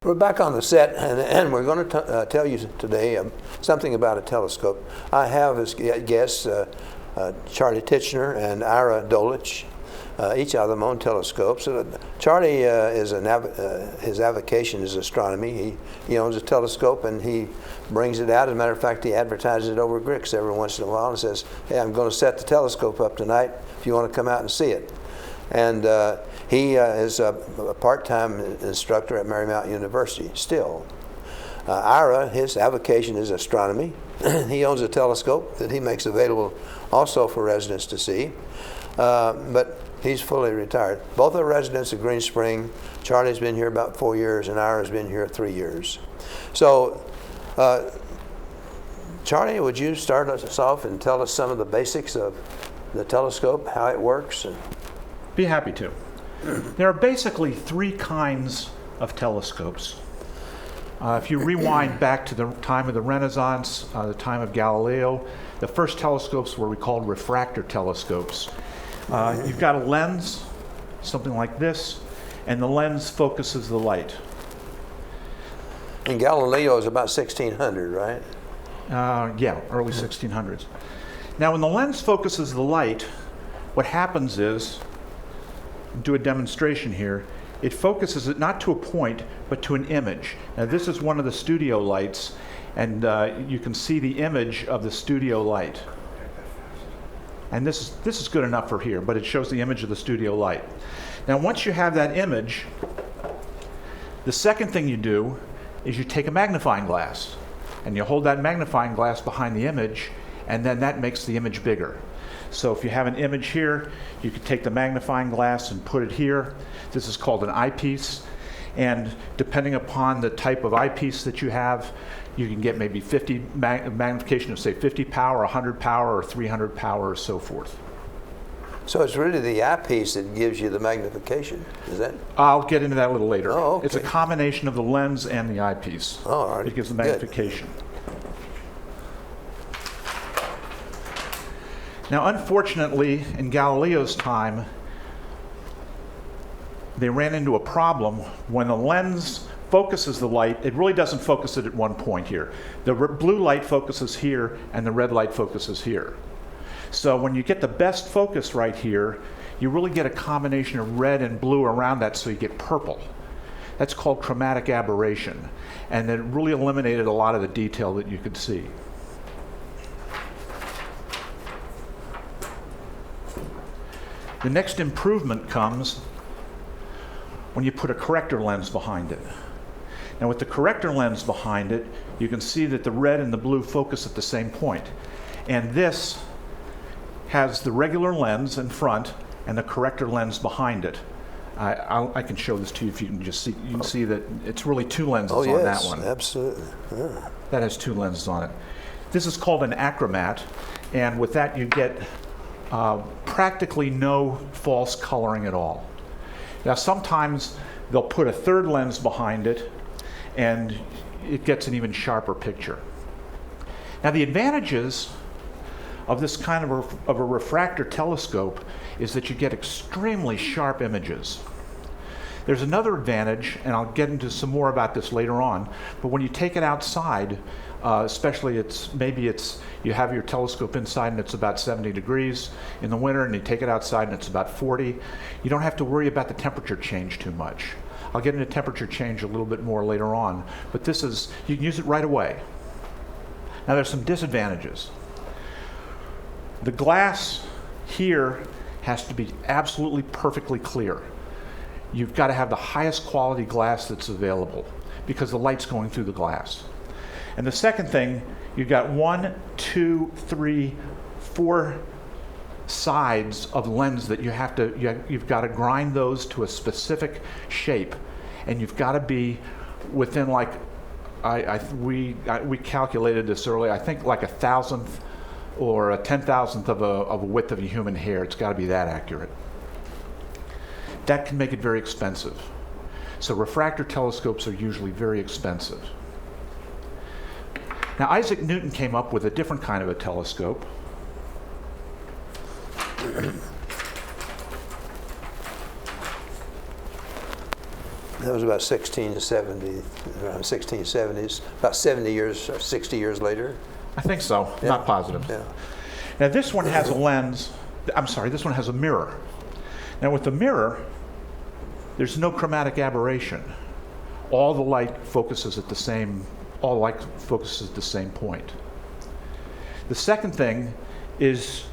We're back on the set, and we're going to tell you today something about a telescope. I have as guests Charlie Tichener and Ira Dolich. Each of them own telescopes. Charlie his avocation is astronomy. He owns a telescope and he brings it out. As a matter of fact, he advertises it over Grix every once in a while and says, "Hey, I'm going to set the telescope up tonight if you want to come out and see it." And he is a part-time instructor at Marymount University still. Ira, his avocation is astronomy. He owns a telescope that he makes available also for residents to see. But he's fully retired. Both are residents of Green Spring. Charlie's been here about 4 years, and Ira's been here 3 years. So, Charlie, would you start us off and tell us some of the basics of the telescope, how it works? Be happy to. There are basically three kinds of telescopes. If you rewind back to the time of the Renaissance, the time of Galileo, the first telescopes were called refractor telescopes. You've got a lens, something like this, and the lens focuses the light. And Galileo is about 1600, right? Yeah, early 1600s. Now, when the lens focuses the light, what happens is, do a demonstration here, it focuses it not to a point, but to an image. Now, this is one of the studio lights, and you can see the image of the studio light. And this is good enough for here, but it shows the image of the studio light. Now, once you have that image, the second thing you do is you take a magnifying glass, and you hold that magnifying glass behind the image, and then that makes the image bigger. So if you have an image here, you could take the magnifying glass and put it here. This is called an eyepiece. And depending upon the type of eyepiece that you have, you can get maybe 50 magnification of, say, 50 power, 100 power, or 300 power, or so forth. So it's really the eyepiece that gives you the magnification, is that? I'll get into that a little later. Oh, okay. It's a combination of the lens and the eyepiece. Oh, all right. It gives the magnification. Good. Now, unfortunately, in Galileo's time, they ran into a problem. When the lens focuses the light, it really doesn't focus it at one point here. The blue light focuses here, and the red light focuses here. So when you get the best focus right here, you really get a combination of red and blue around that, so you get purple. That's called chromatic aberration, and it really eliminated a lot of the detail that you could see. The next improvement comes when you put a corrector lens behind it. Now, with the corrector lens behind it, you can see that the red and the blue focus at the same point. And this has the regular lens in front and the corrector lens behind it. I can show this to you if you can just see. You can see that it's really two lenses on that one. Absolutely. Yeah. That has two lenses on it. This is called an achromat, and with that you get practically no false coloring at all. Now, sometimes they'll put a third lens behind it, and it gets an even sharper picture. Now, the advantages of this kind of a refractor telescope is that you get extremely sharp images. There's another advantage, and I'll get into some more about this later on, but when you take it outside, especially you have your telescope inside and it's about 70 degrees in the winter, and you take it outside and it's about 40, you don't have to worry about the temperature change too much. I'll get into temperature change a little bit more later on, but you can use it right away. Now, there's some disadvantages. The glass here has to be absolutely perfectly clear. You've got to have the highest quality glass that's available because the light's going through the glass. And the second thing, you've got 1, 2, 3, 4 sides of lens that you've got to grind those to a specific shape, and you've got to be within, like, we calculated this earlier, I think like 1,000th or a 10,000th of a width of a human hair. It's got to be that accurate. That can make it very expensive. So refractor telescopes are usually very expensive. Now, Isaac Newton came up with a different kind of a telescope. That was about 1670, around 1670s, about 70 years or 60 years later. I think so, Yeah. not positive. Yeah. Now this one has a lens, I'm sorry, this one has a mirror. Now with the mirror, there's no chromatic aberration. All the light focuses at the same point. The second thing is,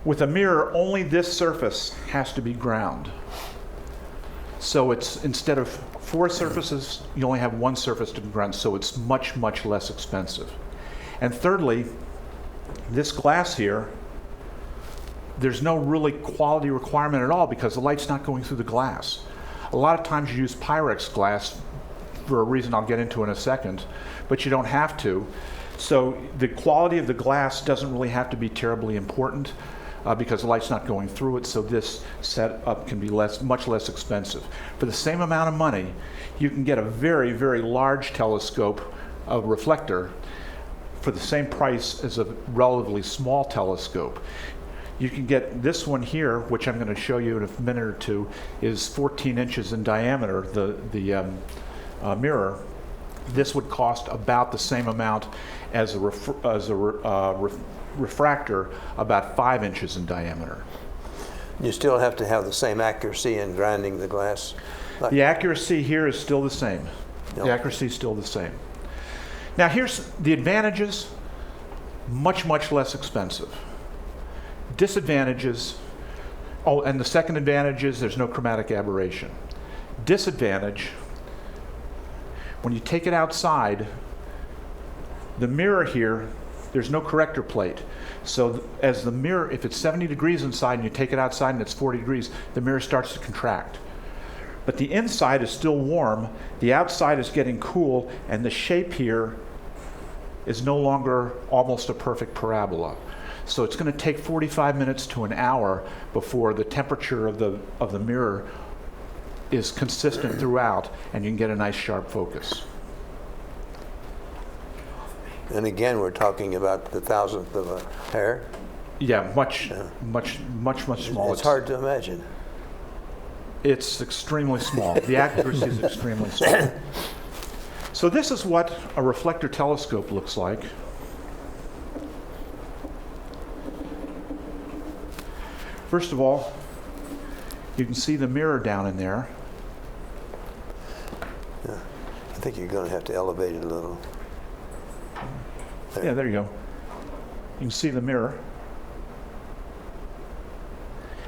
with a mirror, only this surface has to be ground. So it's, instead of 4 surfaces, you only have 1 surface to be ground, so it's much, much less expensive. And thirdly, this glass here, there's no really quality requirement at all because the light's not going through the glass. A lot of times you use Pyrex glass for a reason I'll get into in a second, but you don't have to. So the quality of the glass doesn't really have to be terribly important because the light's not going through it, so this setup can be much less expensive. For the same amount of money, you can get a very, very large telescope, a reflector, for the same price as a relatively small telescope. You can get this one here, which I'm going to show you in a minute or two, is 14 inches in diameter, the mirror. This would cost about the same amount as a refractor, about 5 inches in diameter. You still have to have the same accuracy in grinding the glass? The accuracy here is still the same. No. The accuracy is still the same. Now here's the advantages: much, much less expensive. Disadvantages, oh, and the second advantage is there's no chromatic aberration. Disadvantage, when you take it outside, the mirror here, there's no corrector plate. So as the mirror, if it's 70 degrees inside and you take it outside and it's 40 degrees, the mirror starts to contract. But the inside is still warm, the outside is getting cool, and the shape here is no longer almost a perfect parabola. So it's going to take 45 minutes to an hour before the temperature of the mirror is consistent throughout, and you can get a nice sharp focus. And again, we're talking about the thousandth of a hair. Yeah, much smaller. It's hard to imagine. It's extremely small. The accuracy is extremely small. So this is what a reflector telescope looks like. First of all, you can see the mirror down in there. Yeah. I think you're going to have to elevate it a little. Yeah, there you go. You can see the mirror.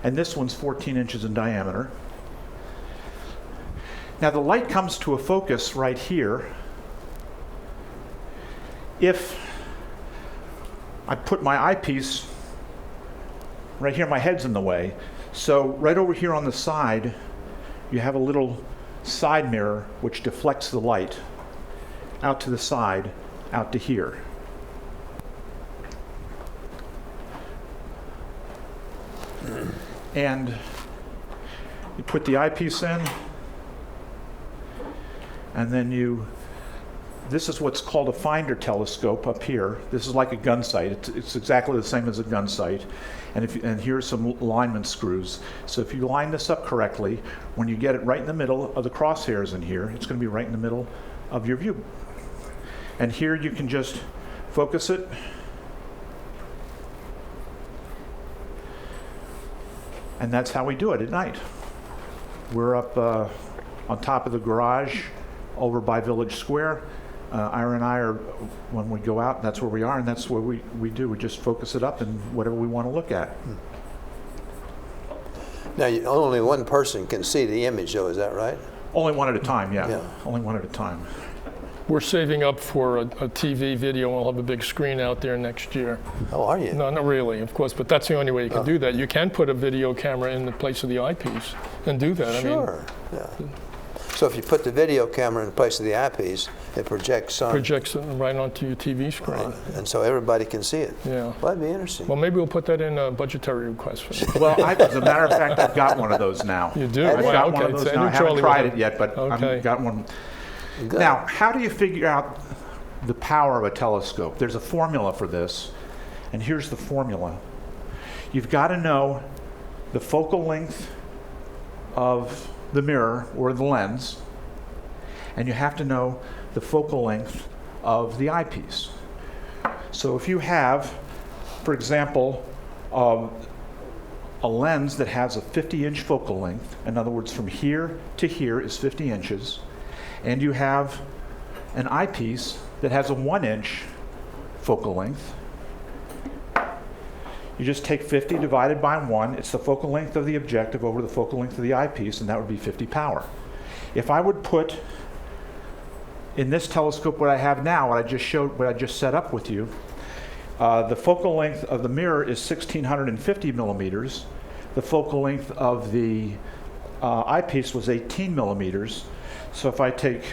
And this one's 14 inches in diameter. Now the light comes to a focus right here. If I put my eyepiece right here, my head's in the way. So right over here on the side, you have a little side mirror which deflects the light out to the side, out to here. And you put the eyepiece in, and then this is what's called a finder telescope up here. This is like a gun sight. It's exactly the same as a gun sight. And here's some alignment screws. So if you line this up correctly, when you get it right in the middle of the crosshairs in here, it's going to be right in the middle of your view. And here you can just focus it. And that's how we do it at night. We're up on top of the garage over by Village Square. Ira and I are, when we go out, that's where we are, and that's what we do. We just focus it up and whatever we want to look at. Now, only one person can see the image, though, is that right? Only one at a time, yeah. Yeah. Only one at a time. We're saving up for a TV video. We'll have a big screen out there next year. Oh, are you? No, not really, of course, but that's the only way you can do that. You can put a video camera in the place of the eyepiece and do that. Sure, yeah. So if you put the video camera in place of the eyepiece, it projects on. Projects it right onto your TV screen. And so everybody can see it. Yeah. Well, that'd be interesting. Well, maybe we'll put that in a budgetary request. Well, as a matter of fact, I've got one of those now. You do? I've got okay. one of those So now. I haven't Charlie tried it yet, but okay. I've got one. Good. Now, how do you figure out the power of a telescope? There's a formula for this, and here's the formula. You've got to know the focal length of the mirror or the lens, and you have to know the focal length of the eyepiece. So if you have, for example, a lens that has a 50-inch focal length, in other words, from here to here is 50 inches, and you have an eyepiece that has a 1-inch focal length, you just take 50 divided by 1. It's the focal length of the objective over the focal length of the eyepiece, and that would be 50 power. If I would put in this telescope what I have now, what I just showed, what I just set up with you, the focal length of the mirror is 1650 millimeters. The focal length of the eyepiece was 18 millimeters. So if I take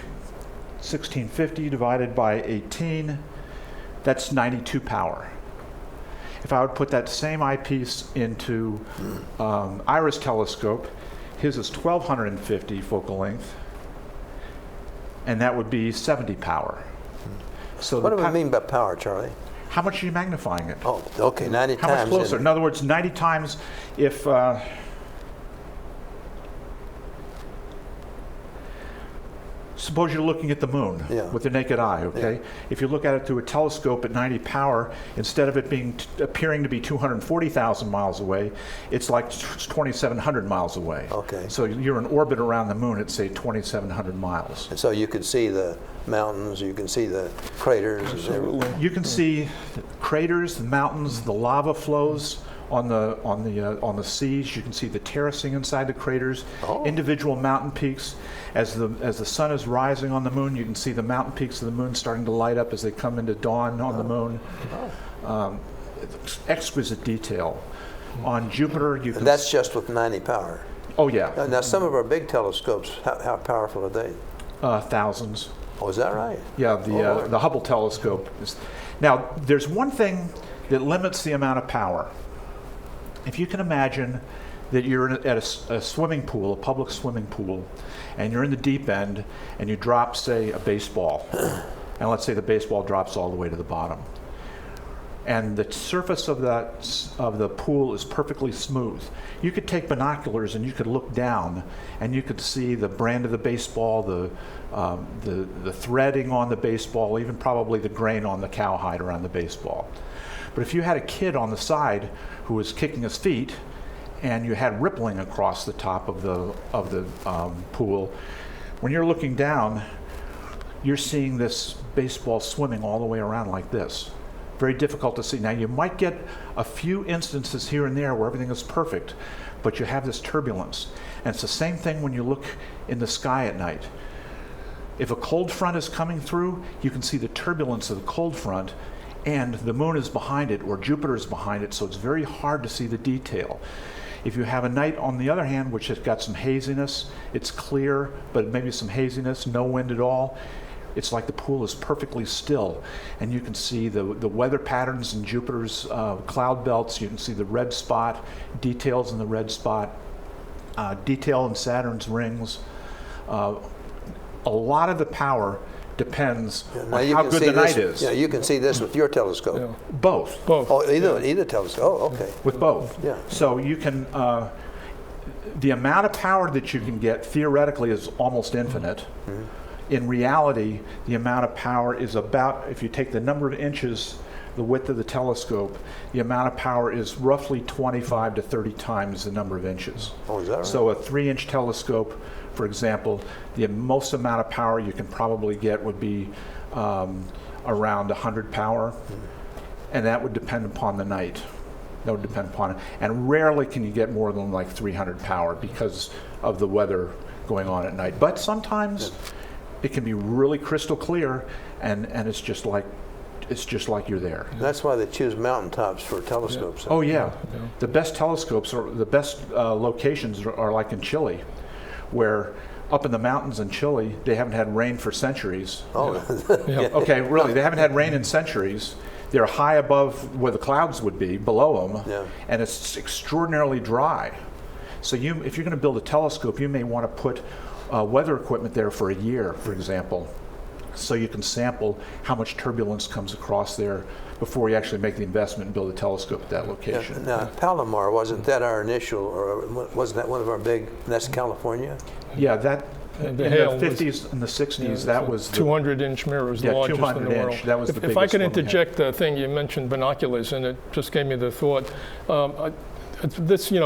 1650 divided by 18, that's 92 power. If I would put that same eyepiece into Ira's telescope, his is 1250 focal length, and that would be 70 power. So what do we mean by power, Charlie? How much are you magnifying it? Oh, okay, 90 How times. much closer? In other words, 90 times if... suppose you're looking at the moon with the naked eye, okay? Yeah. If you look at it through a telescope at 90 power, instead of it being appearing to be 240,000 miles away, it's like 2,700 miles away. Okay. So you're in orbit around the moon at, say, 2,700 miles. And so you can see the mountains, you can see the craters. Absolutely. You can see the craters, the mountains, the lava flows on the seas. You can see the terracing inside the craters, individual mountain peaks. As the sun is rising on the moon, you can see the mountain peaks of the moon starting to light up as they come into dawn on the moon. Exquisite detail. On Jupiter, you can... And that's just with 90 power. Oh, yeah. Now, some of our big telescopes, how powerful are they? Thousands. Oh, is that right? Yeah, the Hubble telescope. Now, there's one thing that limits the amount of power. If you can imagine that you're at a swimming pool, a public swimming pool, and you're in the deep end, and you drop, say, a baseball, and let's say the baseball drops all the way to the bottom, and the surface of the pool is perfectly smooth. You could take binoculars and you could look down, and you could see the brand of the baseball, the threading on the baseball, even probably the grain on the cowhide around the baseball. But if you had a kid on the side who was kicking his feet, and you had rippling across the top of the pool, when you're looking down, you're seeing this baseball swimming all the way around like this. Very difficult to see. Now, you might get a few instances here and there where everything is perfect, but you have this turbulence. And it's the same thing when you look in the sky at night. If a cold front is coming through, you can see the turbulence of the cold front, and the moon is behind it, or Jupiter is behind it, so it's very hard to see the detail. If you have a night, on the other hand, which has got some haziness, it's clear, but maybe some haziness, no wind at all, it's like the pool is perfectly still. And you can see the weather patterns in Jupiter's cloud belts. You can see the red spot, details in the red spot, detail in Saturn's rings. A lot of the power depends on how good the night is. Yeah, you can see this with your telescope. Yeah. Both. Oh, either telescope. Oh, okay. With both. Yeah. So you can, the amount of power that you can get theoretically is almost infinite. Mm-hmm. In reality, the amount of power is about, if you take the number of inches, the width of the telescope, the amount of power is roughly 25 to 30 times the number of inches. Oh, is that right? So a 3-inch telescope, for example, the most amount of power you can probably get would be around 100 power, and that would depend upon the night. That would depend upon it. And rarely can you get more than like 300 power because of the weather going on at night. But sometimes it can be really crystal clear, and it's just like you're there. That's why they choose mountaintops for telescopes. Oh yeah. The best telescopes, or the best locations are like in Chile, where up in the mountains in Chile, they haven't had rain for centuries. Oh, Okay, really, they haven't had rain in centuries. They're high above where the clouds would be, below them, and it's extraordinarily dry. So if you're going to build a telescope, you may want to put weather equipment there for a year, for example, so you can sample how much turbulence comes across there before you actually make the investment and build a telescope at that location. Yeah. Now, Palomar, wasn't that our initial, or wasn't that one of our big, and that's California? Yeah, that The In hail the was- 50s and the 60s, that was the 200-inch mirrors, the largest in the 200 world. inch. That was the If biggest I could one we had. interject a thing, you mentioned binoculars, and it just gave me the thought.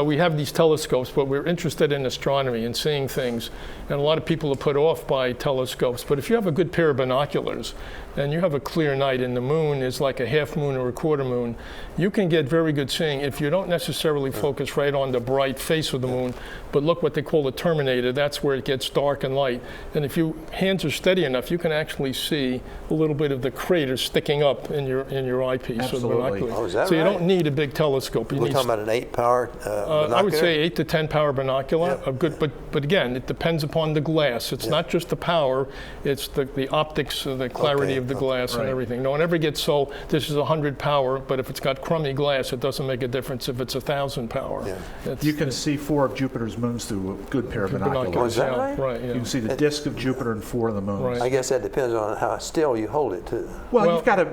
We have these telescopes, but we're interested in astronomy and seeing things, and a lot of people are put off by telescopes. But if you have a good pair of binoculars, and you have a clear night, and the moon is like a half moon or a quarter moon, you can get very good seeing if you don't necessarily focus right on the bright face of the moon, but look what they call a terminator. That's where it gets dark and light. And if your hands are steady enough, you can actually see a little bit of the crater sticking up in your eyepiece. Absolutely. Or the binocular. Oh, is that so you right? don't need a big telescope. You We're need talking about an 8-power binocular? I would say 8 to 10 power binocular. Yeah. A good, but again, it depends upon the glass. It's not just the power; it's the optics, the clarity Okay, of the glass, right. and everything. No one ever gets so this is 100 power, but if it's got crummy glass, it doesn't make a difference if it's 1,000 power. Yeah. It's- You can see 4 of Jupiter's moons through a good pair of binoculars. Oh, is that yeah, right? Right. Yeah. You can see the disk of Jupiter and 4 of the moons. Right. I guess that depends on how still you hold it, too. Well, Well- you've got to,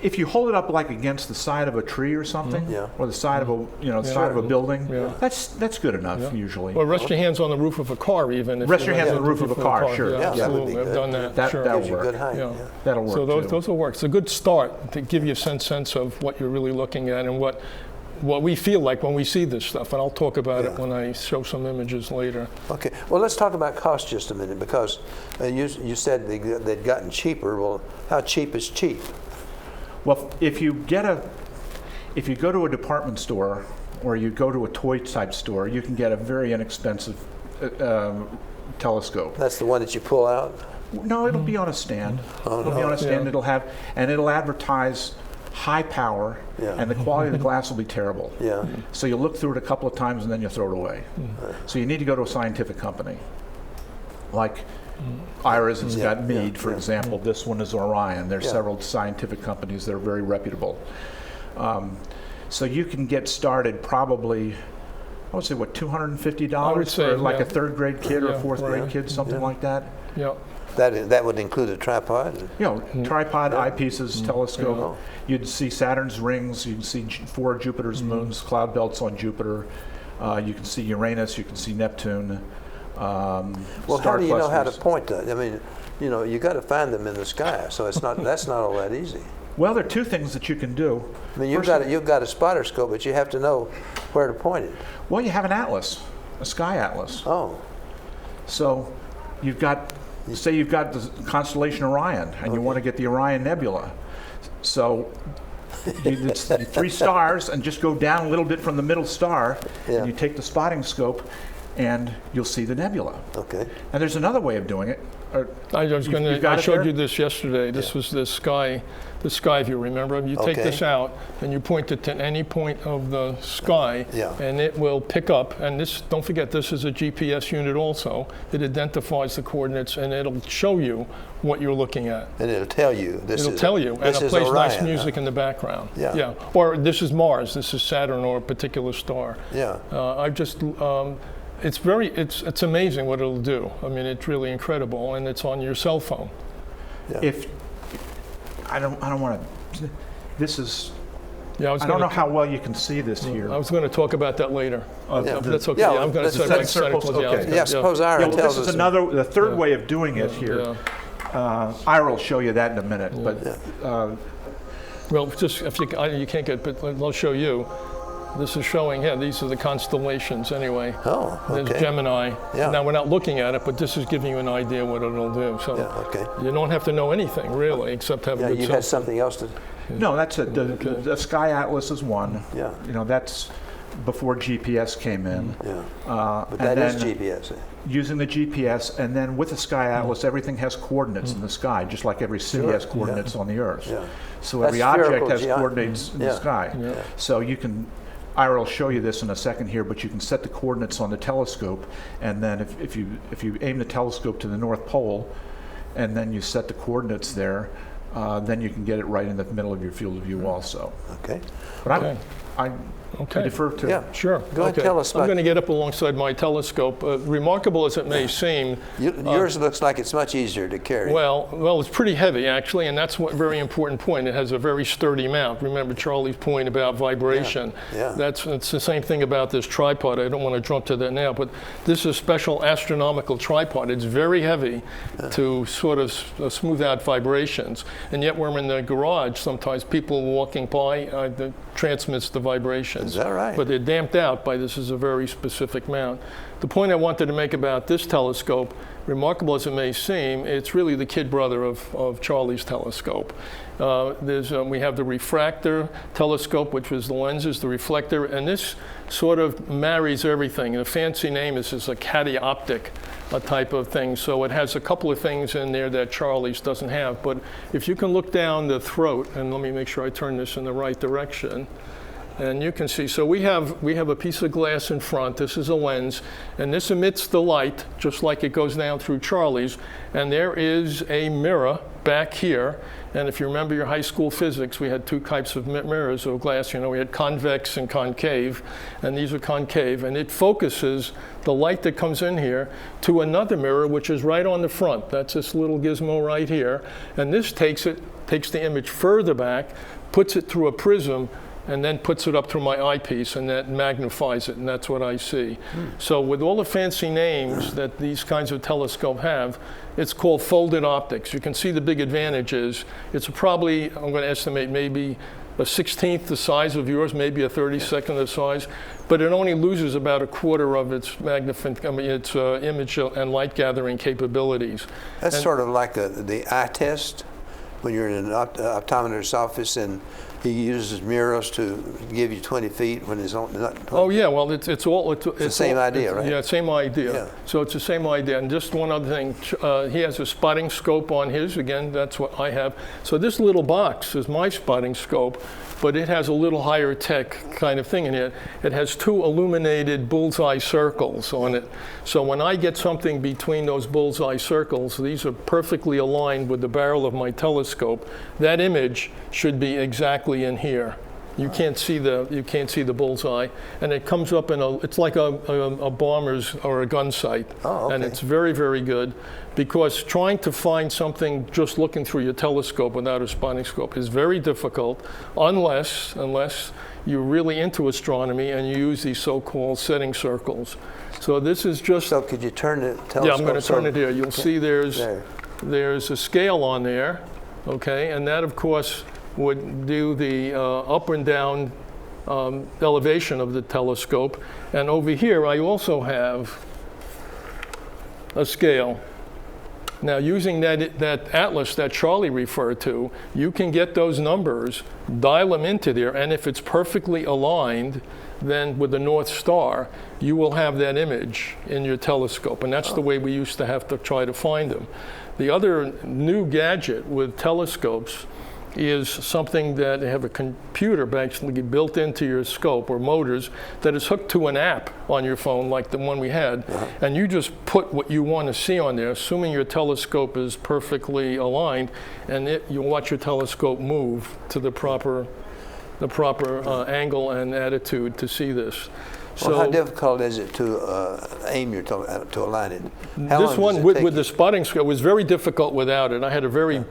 if you hold it up like against the side of a tree or something, Yeah. or the side of a, side of a building, Yeah. that's good enough Yeah. usually. Or rest your hands on the roof of a car, even. If Rest you your hands want on the roof of a car, sure. Yeah, Yeah, that would be absolutely. I've good. done that. That- sure. that'll Gives you work. good height. Yeah. Yeah. That'll work So too. those will work. It's a good start to give you a sense of what you're really looking at and what we feel like when we see this stuff. And I'll talk about it Yeah. when I show some images later. Okay. Well, let's talk about cost just a minute, because you said they'd gotten cheaper. Well, how cheap is cheap? Well, if you go to a department store or you go to a toy type store, you can get a very inexpensive telescope. That's the one that you pull out? No, it'll be on a stand. It'll be on a stand. Yeah. It'll advertise high power, Yeah. and the quality of the glass will be terrible. Yeah. So you look through it a couple of times and then you throw it away. So you need to go to a scientific company, like Iris has Yeah, got Meade, yeah, for yeah. example. This one is Orion. There's Yeah. several scientific companies that are very reputable. So you can get started probably, I would say, what, $250 I would say, for like yeah. a third grade kid or a Yeah, fourth right. grade kid, something like that. Yeah. That would include a tripod? Tripod, eyepieces, telescope. Yeah. You'd see Saturn's rings. You can see 4 of Jupiter's moons, cloud belts on Jupiter. You can see Uranus. You can see Neptune. Well, how do you know how to point that? I mean, you got to find them in the sky, so that's not all that easy. Well, there are 2 things that you can do. I mean, you've got a spotter scope, but you have to know where to point it. Well, you have an atlas, a sky atlas. Oh, So you've got, say you've got the constellation Orion, and you want to get the Orion Nebula. So it's 3 stars, and just go down a little bit from the middle star, Yeah. and you take the spotting scope, and you'll see the nebula. okay. And there's another way of doing it. I got it showed there? you this yesterday. This was the sky view, remember? You take Okay. this out and you point it to any point of the sky, Yeah. and it will pick up. And this, don't forget, this is a GPS unit also. It identifies the coordinates, and it'll show you what you're looking at. And it'll tell you. It'll tell you, and This it is plays nice Orion, music huh? in the background. Yeah. Or this is Mars, this is Saturn, or a particular star. Yeah. I've just, it's amazing what it'll do. I mean, it's really incredible, and it's on your cell phone. Yeah. If I don't want to. This is. Yeah, I don't know how well you can see this here. I was going to talk about that later. Yeah. That's okay. Yeah, I'm going to let's set set my circles, cycles. okay. Yeah, suppose Ira Yeah, well, tells this is us. the third way of doing it here. Yeah. Ira will show you that in a minute. But Well, just if you can't get, but I'll show you. This is showing. Yeah, these are the constellations anyway. Oh, okay. There's Gemini. Yeah. Now we're not looking at it, but this is giving you an idea what it'll do. So Yeah, okay. you don't have to know anything really, except have Yeah, a good you cell had something else to. no, that's it. The Sky Atlas is one. Yeah. That's before GPS came in. Yeah. But and that is then GPS. using the GPS, and then with the Sky Atlas, everything has coordinates in the sky, just like every city Sure, has coordinates on the Earth. Yeah. So That's every object spherical has geo- coordinates in Yeah. the sky. Yeah. So you can, Ira will show you this in a second here, but you can set the coordinates on the telescope, and then if you aim the telescope to the North Pole, and then you set the coordinates there, then you can get it right in the middle of your field of view also. Okay. But Okay. I defer to. Yeah. Sure. Go ahead, tell us I'm about going to get up alongside my telescope. Remarkable as it may seem. yours looks like it's much easier to carry. Well, it's pretty heavy actually, and that's one very important point. It has a very sturdy mount. Remember Charlie's point about vibration. Yeah. It's the same thing about this tripod. I don't want to jump to that now, but this is a special astronomical tripod. It's very heavy to sort of smooth out vibrations, and yet when we're in the garage, sometimes people walking by that transmits the vibrations. Is that right? But they're damped out by this is a very specific mount. The point I wanted to make about this telescope, remarkable as it may seem, it's really the kid brother of Charlie's telescope. We have the refractor telescope, which was the lenses, the reflector, and this sort of marries everything. The fancy name is a catioptic type of thing, so it has a couple of things in there that Charlie's doesn't have. But if you can look down the throat, and let me make sure I turn this in the right direction, and you can see, so we have a piece of glass in front. This is a lens, and this emits the light just like it goes down through Charlie's. And there is a mirror back here. And if you remember your high school physics, we had two types of mirrors of glass. We had convex and concave, and these are concave. And it focuses the light that comes in here to another mirror, which is right on the front. That's this little gizmo right here. And this takes the image further back, puts it through a prism, and then puts it up through my eyepiece, and that magnifies it, and that's what I see. So with all the fancy names that these kinds of telescopes have, it's called folded optics. You can see the big advantage is it's probably, I'm going to estimate, maybe a 16th the size of yours, maybe a 32nd the size, but it only loses about a quarter of its its image and light gathering capabilities. That's sort of like the eye test when you're in an optometrist's office and he uses mirrors to give you 20 feet when it's not 20. Oh yeah, well it's the same idea, right? Yeah, same idea. Yeah. So it's the same idea. And just one other thing, he has a spotting scope on his. Again, that's what I have. So this little box is my spotting scope, but it has a little higher tech kind of thing in it. It has two illuminated bullseye circles on it. So when I get something between those bullseye circles, these are perfectly aligned with the barrel of my telescope. That image should be exactly in here. You can't see the bullseye, and it comes up in it's like a bomber's or a gun sight. Oh, okay. And it's very, very good, because trying to find something just looking through your telescope without a spotting scope is very difficult, unless you're really into astronomy and you use these so-called setting circles. So this is just. So could you turn the telescope? Yeah, I'm going to turn it here. You'll see there's a scale on there, okay, and that of course would do the up and down elevation of the telescope. And over here I also have a scale. Now using that atlas that Charlie referred to, you can get those numbers, dial them into there, and if it's perfectly aligned, then with the North Star, you will have that image in your telescope. And that's the way we used to have to try to find them. The other new gadget with telescopes is something that they have a computer basically built into your scope, or motors, that is hooked to an app on your phone like the one we had, and you just put what you want to see on there, assuming your telescope is perfectly aligned, and you'll watch your telescope move to the proper angle and attitude to see this. Well, how difficult is it to aim your to align it? This one with the spotting scope was very difficult without it. I had a very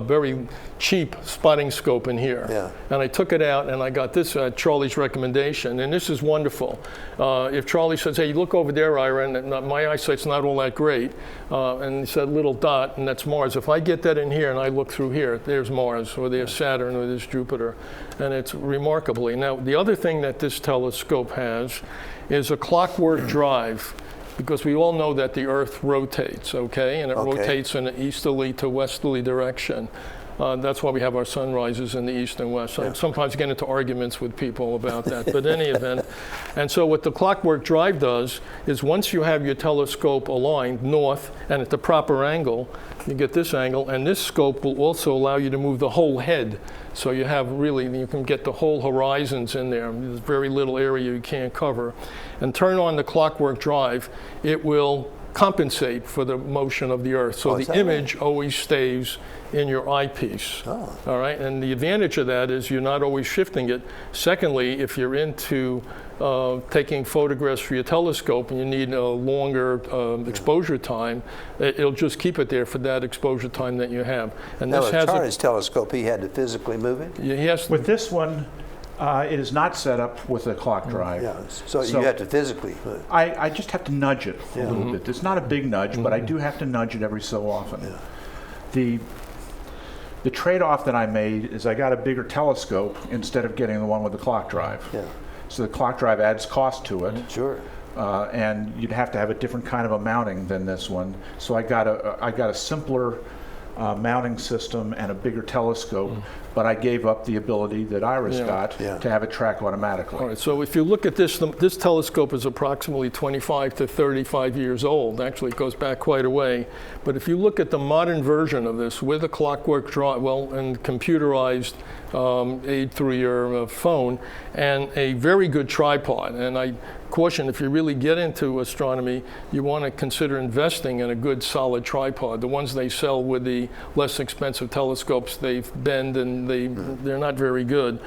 very cheap spotting scope in here, and I took it out and I got this at Charlie's recommendation, and this is wonderful. If Charlie says, "Hey, look over there, Ira," and my eyesight's not all that great, and he said, "Little dot," and that's Mars. If I get that in here and I look through here, there's Mars, or there's Saturn, or there's Jupiter, and it's remarkably. Now, the other thing that this telescope has is a clockwork drive, because we all know that the Earth rotates, okay? And it rotates in an easterly to westerly direction. That's why we have our sunrises in the east and west. I sometimes get into arguments with people about that, but in any event. And so what the clockwork drive does is once you have your telescope aligned north and at the proper angle, you get this angle, and this scope will also allow you to move the whole head. So you can get the whole horizons in there. There's very little area you can't cover. And turn on the clockwork drive, it will compensate for the motion of the Earth. So Oh, is the that image always stays in your eyepiece. Oh. All right, and the advantage of that is you're not always shifting it. Secondly, if you're into taking photographs for your telescope and you need a longer exposure time, it'll just keep it there for that exposure time that you have. And Now, this with has Charlie's telescope, he had to physically move it? yes. With this one, it is not set up with a clock drive. Yeah, so you had to physically move it. I just have to nudge it a little bit. It's not a big nudge, but I do have to nudge it every so often. Yeah. The trade-off that I made is I got a bigger telescope instead of getting the one with the clock drive. Yeah. So the clock drive adds cost to it. Sure. And you'd have to have a different kind of a mounting than this one. So I got a simpler mounting system and a bigger telescope, but I gave up the ability that Iris got to have it track automatically. All right, so if you look at this, this telescope is approximately 25 to 35 years old. Actually, it goes back quite a way. But if you look at the modern version of this with a clockwork drive, and computerized aid through your phone, and a very good tripod, and I caution, if you really get into astronomy, you want to consider investing in a good solid tripod. The ones they sell with the less expensive telescopes, they bend and they're not very good.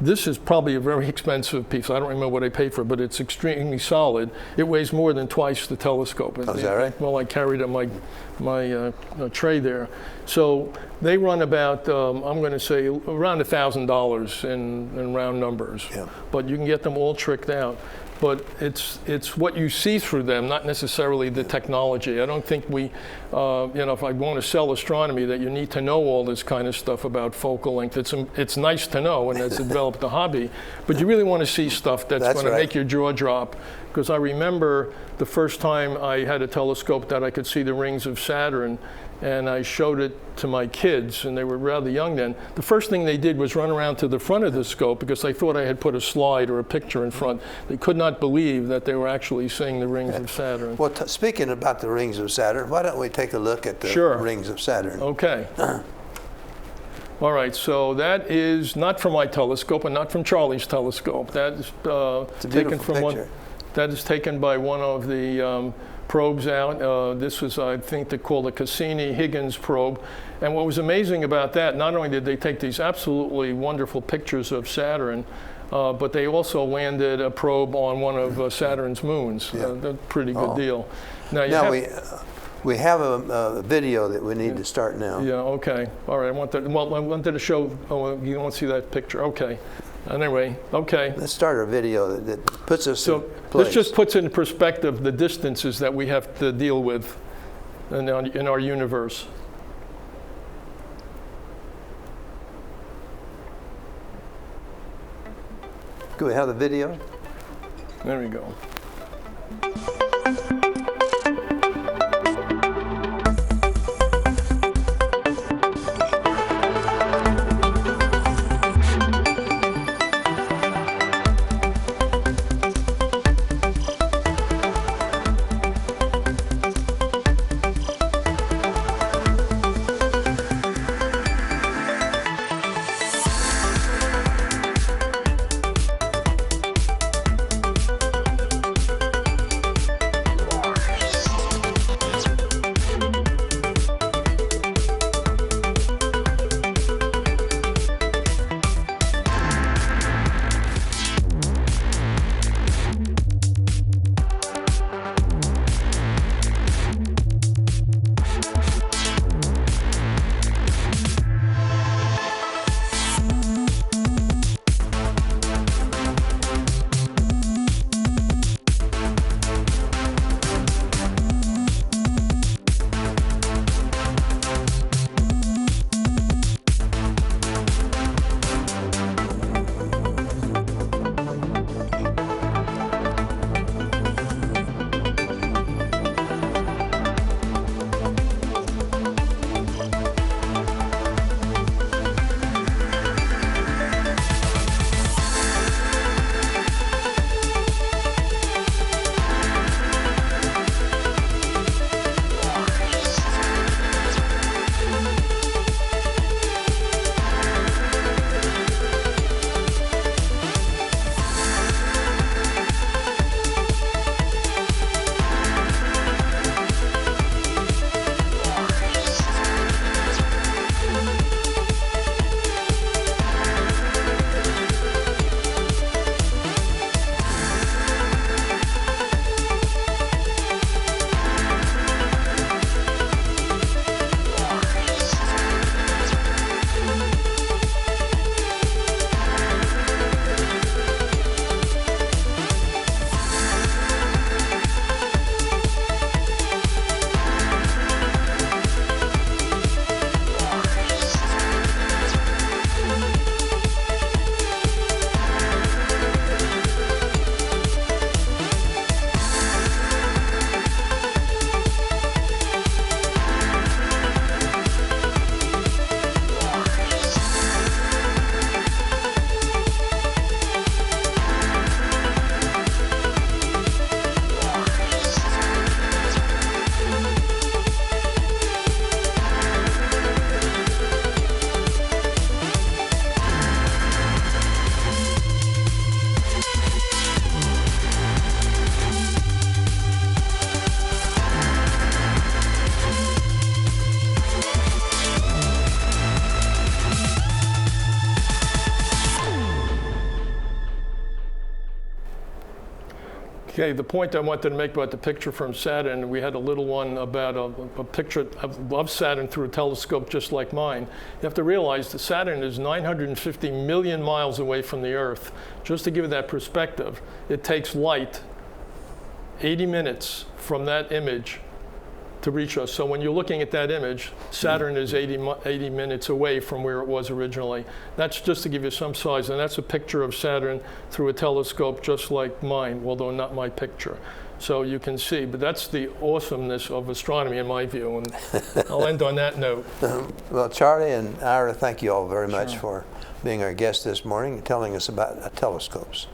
This is probably a very expensive piece. I don't remember what I paid for it, but it's extremely solid. It weighs more than twice the telescope. Oh, is that right? Well, I carried it in my tray there. So they run about, I'm going to say, around $1,000 in round numbers. Yeah. But you can get them all tricked out. But it's what you see through them, not necessarily the technology. I don't think we, if I want to sell astronomy, that you need to know all this kind of stuff about focal length. It's nice to know, and it's developed a hobby. But you really want to see stuff that's going to make your jaw drop. Because I remember the first time I had a telescope that I could see the rings of Saturn, and I showed it to my kids, and they were rather young then. The first thing they did was run around to the front of the scope because they thought I had put a slide or a picture in front. They could not believe that they were actually seeing the rings of Saturn. Well, speaking about the rings of Saturn, why don't we take a look at the rings of Saturn? Okay. All right, so that is not from my telescope and not from Charlie's telescope. That is taken from one. That is taken by one of the probes out. This was, I think, they call the Cassini-Huygens probe. And what was amazing about that, not only did they take these absolutely wonderful pictures of Saturn, but they also landed a probe on one of Saturn's moons. That's a pretty good deal. Now, we have a video that we need to start now. Yeah, okay. All right, I wanted to show, you don't see that picture. Okay. Anyway, okay. Let's start a video that puts us in place. This just puts into perspective the distances that we have to deal with in our universe. Do we have the video? There we go. Okay, the point I wanted to make about the picture from Saturn, we had a little one about a picture of Saturn through a telescope just like mine. You have to realize that Saturn is 950 million miles away from the Earth. Just to give you that perspective, it takes light 80 minutes from that image to reach us. So when you're looking at that image, Saturn is 80 minutes away from where it was originally. That's just to give you some size, and that's a picture of Saturn through a telescope just like mine, although not my picture. So you can see, but that's the awesomeness of astronomy in my view, and I'll end on that note. Well, Charlie and Ira, thank you all very much for being our guest this morning and telling us about telescopes.